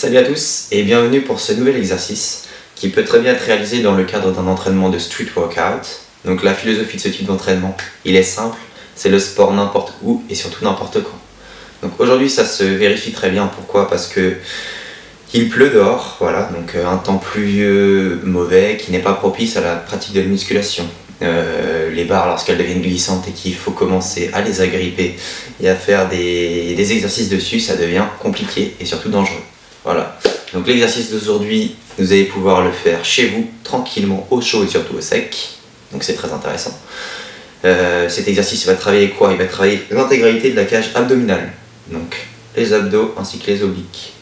Salut à tous et bienvenue pour ce nouvel exercice qui peut très bien être réalisé dans le cadre d'un entraînement de street workout. Donc la philosophie de ce type d'entraînement, il est simple, c'est le sport n'importe où et surtout n'importe quand. Donc aujourd'hui ça se vérifie très bien, pourquoi? Parce que il pleut dehors, voilà, donc un temps pluvieux, mauvais, qui n'est pas propice à la pratique de la musculation. Les barres, lorsqu'elles deviennent glissantes et qu'il faut commencer à les agripper et à faire des exercices dessus, ça devient compliqué et surtout dangereux. Voilà, donc l'exercice d'aujourd'hui, vous allez pouvoir le faire chez vous, tranquillement, au chaud et surtout au sec. Donc c'est très intéressant. Cet exercice va travailler quoi? Il va travailler l'intégralité de la cage abdominale. Donc les abdos ainsi que les obliques.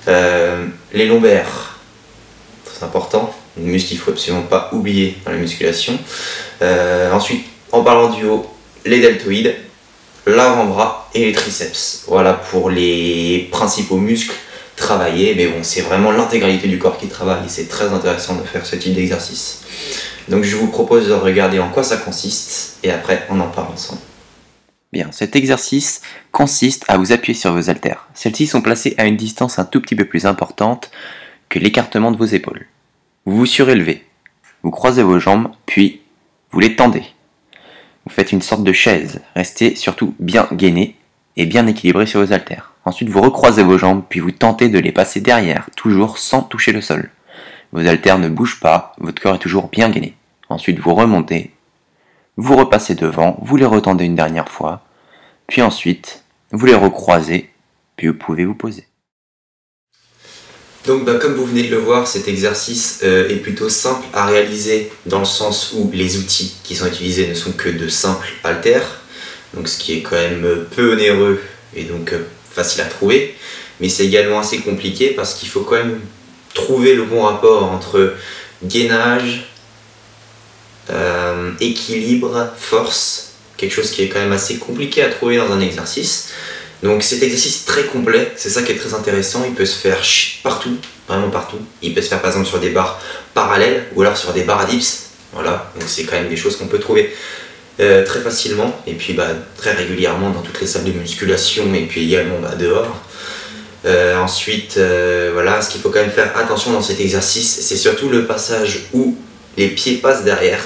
Les lombaires, très important, une muscle qu'il ne faut absolument pas oublier dans la musculation. Ensuite, en parlant du haut, les deltoïdes, l'avant-bras et les triceps. Voilà pour les principaux muscles travailler, mais bon, c'est vraiment l'intégralité du corps qui travaille et c'est très intéressant de faire ce type d'exercice. Donc je vous propose de regarder en quoi ça consiste et après on en parle ensemble. Bien, cet exercice consiste à vous appuyer sur vos haltères. Celles-ci sont placées à une distance un tout petit peu plus importante que l'écartement de vos épaules. Vous vous surélevez, vous croisez vos jambes, puis vous les tendez. Vous faites une sorte de chaise, restez surtout bien gainé et bien équilibré sur vos haltères. Ensuite, vous recroisez vos jambes, puis vous tentez de les passer derrière, toujours sans toucher le sol. Vos haltères ne bougent pas, votre corps est toujours bien gainé. Ensuite, vous remontez, vous repassez devant, vous les retendez une dernière fois, puis ensuite, vous les recroisez, puis vous pouvez vous poser. Donc comme vous venez de le voir, cet exercice est plutôt simple à réaliser dans le sens où les outils qui sont utilisés ne sont que de simples haltères, donc ce qui est quand même peu onéreux et donc facile à trouver, mais c'est également assez compliqué parce qu'il faut quand même trouver le bon rapport entre gainage, équilibre, force, quelque chose qui est quand même assez compliqué à trouver dans un exercice. Donc cet exercice est très complet, c'est ça qui est très intéressant, il peut se faire partout, vraiment partout. Il peut se faire par exemple sur des barres parallèles ou alors sur des barres à dips, voilà, donc c'est quand même des choses qu'on peut trouver très facilement et puis très régulièrement dans toutes les salles de musculation et puis également dehors. Ensuite, voilà, ce qu'il faut quand même faire attention dans cet exercice, c'est surtout le passage où les pieds passent derrière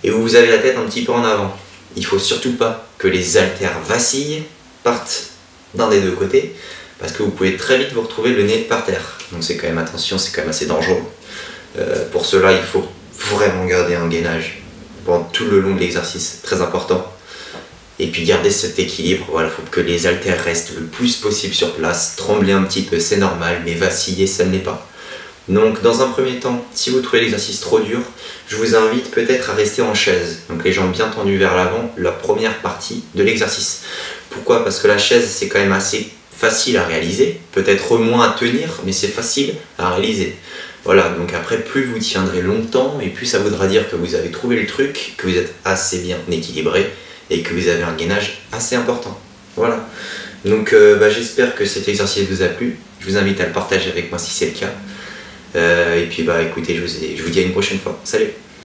et où vous avez la tête un petit peu en avant. Il ne faut surtout pas que les haltères vacillent, partent d'un des deux côtés, parce que vous pouvez très vite vous retrouver le nez par terre. Donc c'est quand même attention, c'est quand même assez dangereux. Pour cela, il faut vraiment garder un gainage pendant tout le long de l'exercice, très important. Et puis garder cet équilibre, voilà, il faut que les haltères restent le plus possible sur place, trembler un petit peu, c'est normal, mais vaciller, ça ne l'est pas. Donc dans un premier temps, si vous trouvez l'exercice trop dur, je vous invite peut-être à rester en chaise, donc les jambes bien tendues vers l'avant, la première partie de l'exercice. Pourquoi? Parce que la chaise, c'est quand même assez facile à réaliser, peut-être moins à tenir, mais c'est facile à réaliser. Voilà, donc après, plus vous tiendrez longtemps, et plus ça voudra dire que vous avez trouvé le truc, que vous êtes assez bien équilibré, et que vous avez un gainage assez important. Voilà, donc j'espère que cet exercice vous a plu, je vous invite à le partager avec moi si c'est le cas. Et puis écoutez, je vous dis à une prochaine fois. Salut!